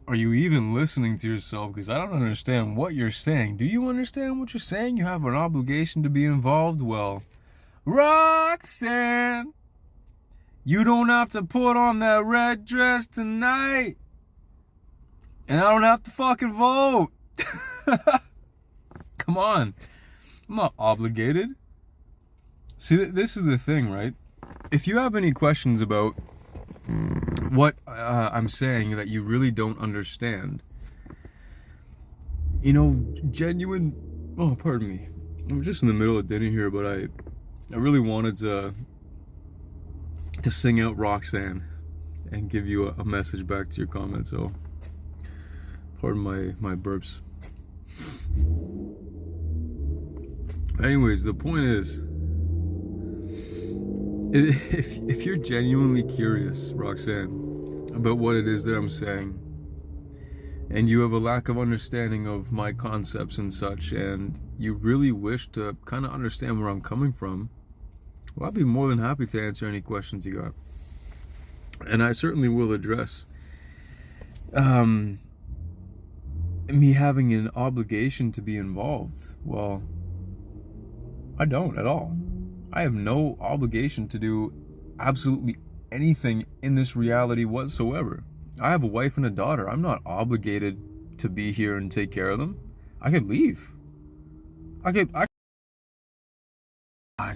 Are you even listening to yourself? Because I don't understand what you're saying. Do you understand what you're saying? You have an obligation to be involved? Well, Roxanne, you don't have to put on that red dress tonight. And I don't have to fucking vote. Come on. I'm not obligated. See, this is the thing, right? If you have any questions about what I'm saying that you really don't understand, genuine. Oh, pardon me. I'm just in the middle of dinner here, but I really wanted to sing out Roxanne and give you a message back to your comment. So, pardon my burps. Anyways, the point is, if you're genuinely curious, Roxanne, about what it is that I'm saying, and you have a lack of understanding of my concepts and such, and you really wish to kind of understand where I'm coming from, well, I'll be more than happy to answer any questions you got. And I certainly will address me having an obligation to be involved. Well, I don't at all. I have no obligation to do absolutely anything in this reality whatsoever. I have a wife and a daughter. I'm not obligated to be here and take care of them. I could leave.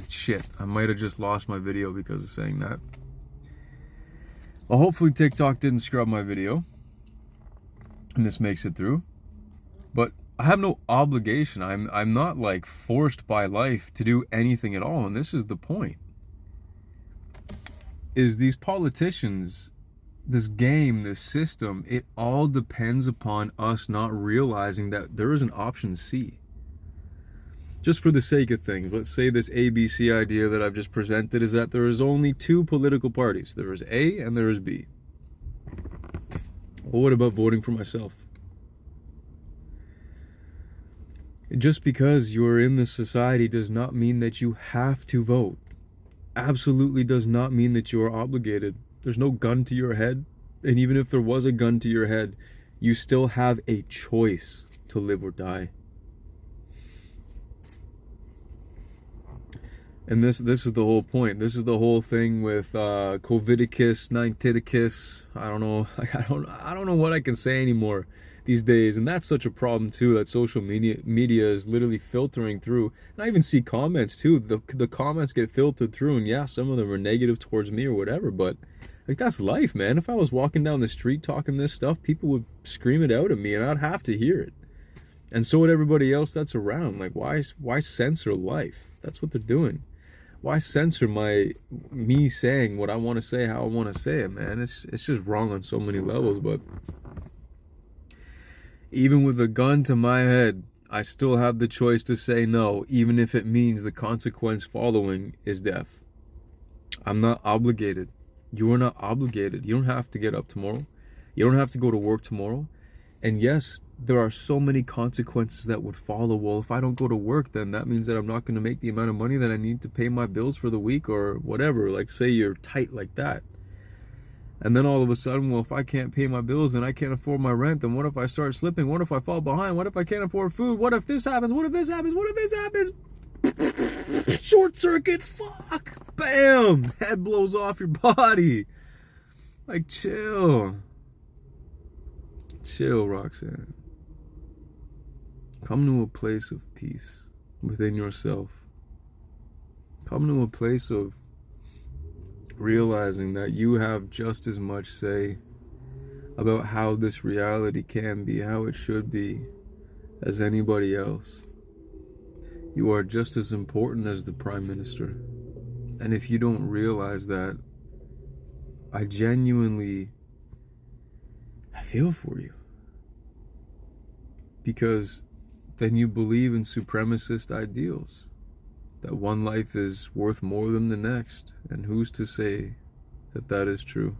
Shit. I might have just lost my video because of saying that. Well, hopefully TikTok didn't scrub my video and this makes it through. But I have no obligation. I'm not like forced by life to do anything at all, and this is the point. Is these politicians, this game, this system, it all depends upon us not realizing that there is an option C. Just for the sake of things, let's say this ABC idea that I've just presented is that there is only two political parties. There is A and there is B. Well, what about voting for myself? Just because you're in this society does not mean that you have to vote. Absolutely does not mean that you are obligated. There's no gun to your head. And even if there was a gun to your head, you still have a choice to live or die. And this is the whole point. This is the whole thing with Covidicus, Ninetidicus. I don't know. I don't know what I can say anymore these days. And that's such a problem too, that social media is literally filtering through. And I even see comments too. The comments get filtered through, and yeah, some of them are negative towards me or whatever, but like, that's life, man. If I was walking down the street talking this stuff, people would scream it out at me and I'd have to hear it. And so would everybody else that's around. Like, why censor life? That's what they're doing. Why censor me saying what I want to say, how I want to say it, man? It's just wrong on so many levels. But even with a gun to my head, I still have the choice to say no, even if it means the consequence following is death. I'm not obligated. You are not obligated. You don't have to get up tomorrow. You don't have to go to work tomorrow. And yes, there are so many consequences that would follow. Well, if I don't go to work, then that means that I'm not going to make the amount of money that I need to pay my bills for the week or whatever. Like, say you're tight like that. And then all of a sudden, well, if I can't pay my bills, then I can't afford my rent. Then what if I start slipping? What if I fall behind? What if I can't afford food? What if this happens? What if this happens? What if this happens? Short circuit, fuck. Bam. Head blows off your body. Like, chill. Chill, Roxanne. Come to a place of peace within yourself. Come to a place of realizing that you have just as much say about how this reality can be, how it should be, as anybody else. You are just as important as the Prime Minister. And if you don't realize that, I feel for you. Because then you believe in supremacist ideals, that one life is worth more than the next. And who's to say that that is true?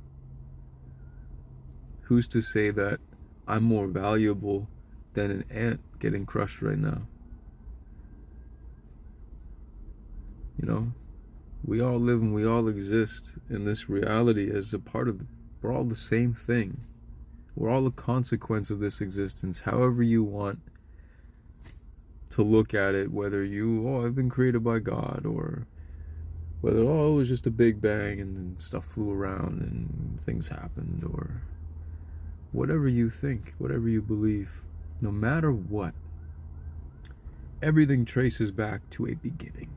Who's to say that I'm more valuable than an ant getting crushed right now? You know, we all live and we all exist in this reality as a part of we're all the same thing. We're all a consequence of this existence, however you want to look at it, whether I've been created by God, or whether, it was just a big bang and stuff flew around and things happened, or whatever you think, whatever you believe. No matter what, everything traces back to a beginning.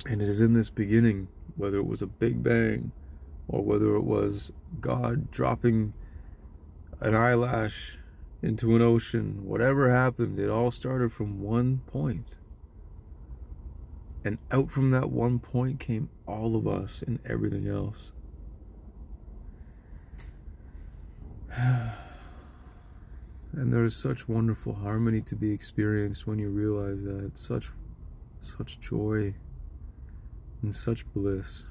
And it is in this beginning, whether it was a big bang or whether it was God dropping an eyelash into an ocean, whatever happened, it all started from one point. And out from that one point came all of us and everything else. And there is such wonderful harmony to be experienced when you realize that. Such joy and such bliss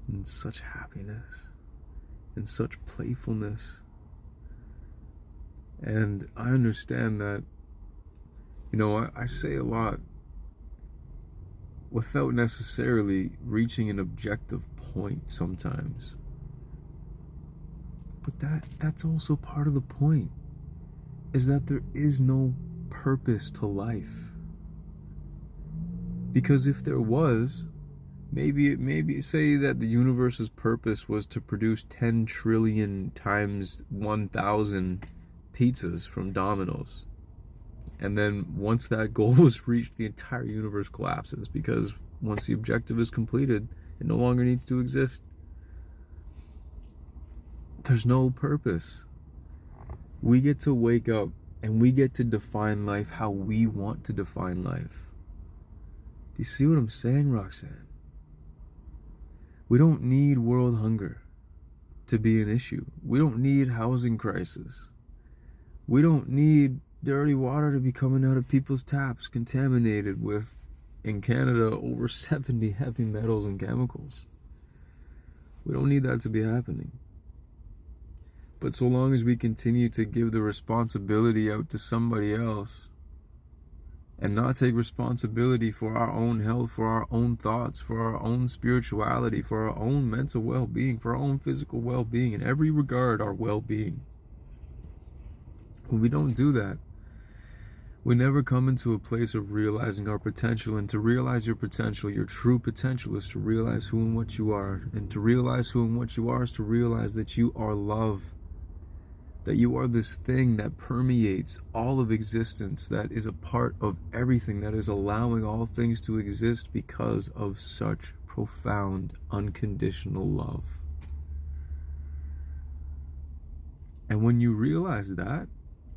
and such happiness and such playfulness. And I understand that, I say a lot without necessarily reaching an objective point sometimes. But that's also part of the point, is that there is no purpose to life. Because if there was, maybe say that the universe's purpose was to produce 10 trillion times 1,000 pizzas from Domino's. And then once that goal was reached, the entire universe collapses, because once the objective is completed, it no longer needs to exist. There's no purpose. We get to wake up and we get to define life how we want to define life. Do you see what I'm saying, Roxanne? We don't need world hunger to be an issue. We don't need housing crisis. We don't need dirty water to be coming out of people's taps contaminated with, in Canada, over 70 heavy metals and chemicals. We don't need that to be happening. But so long as we continue to give the responsibility out to somebody else and not take responsibility for our own health, for our own thoughts, for our own spirituality, for our own mental well-being, for our own physical well-being, in every regard, our well-being. When we don't do that, we never come into a place of realizing our potential. And to realize your potential, your true potential, is to realize who and what you are. And to realize who and what you are is to realize that you are love. That you are this thing that permeates all of existence, that is a part of everything, that is allowing all things to exist because of such profound, unconditional love. And when you realize that,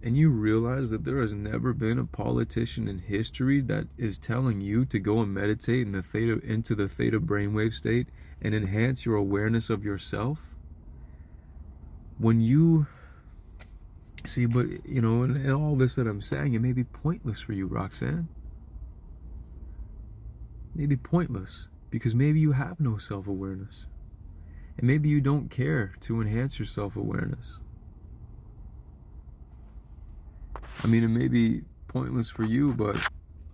and you realize that there has never been a politician in history that is telling you to go and meditate into the theta brainwave state and enhance your awareness of yourself, when you see, but and all this that I'm saying, it may be pointless for you, Roxanne. It may be pointless because maybe you have no self-awareness, and maybe you don't care to enhance your self-awareness. I mean, it may be pointless for you, but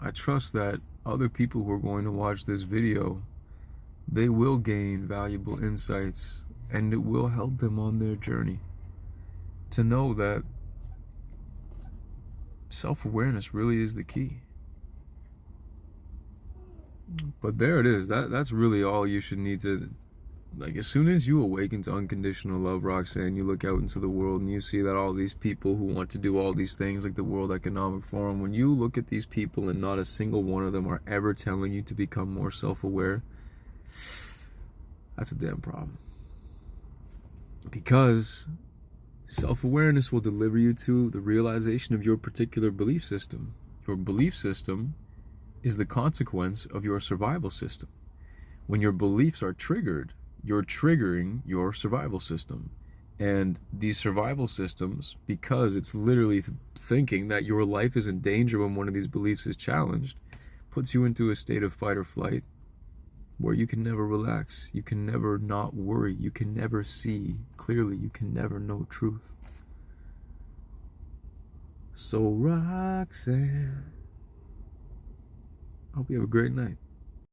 I trust that other people who are going to watch this video, they will gain valuable insights, and it will help them on their journey to know that self-awareness really is the key. But there it is. That's really all you should need to, like, as soon as you awaken to unconditional love, Roxanne, you look out into the world and you see that all these people who want to do all these things, like the World Economic Forum, when you look at these people and not a single one of them are ever telling you to become more self-aware, that's a damn problem. Because self-awareness will deliver you to the realization of your particular belief system. Your belief system is the consequence of your survival system. When your beliefs are triggered, you're triggering your survival system. And these survival systems, because it's literally thinking that your life is in danger when one of these beliefs is challenged, puts you into a state of fight or flight where you can never relax, you can never not worry, you can never see clearly, you can never know truth. So Roxanne, I hope you have a great night.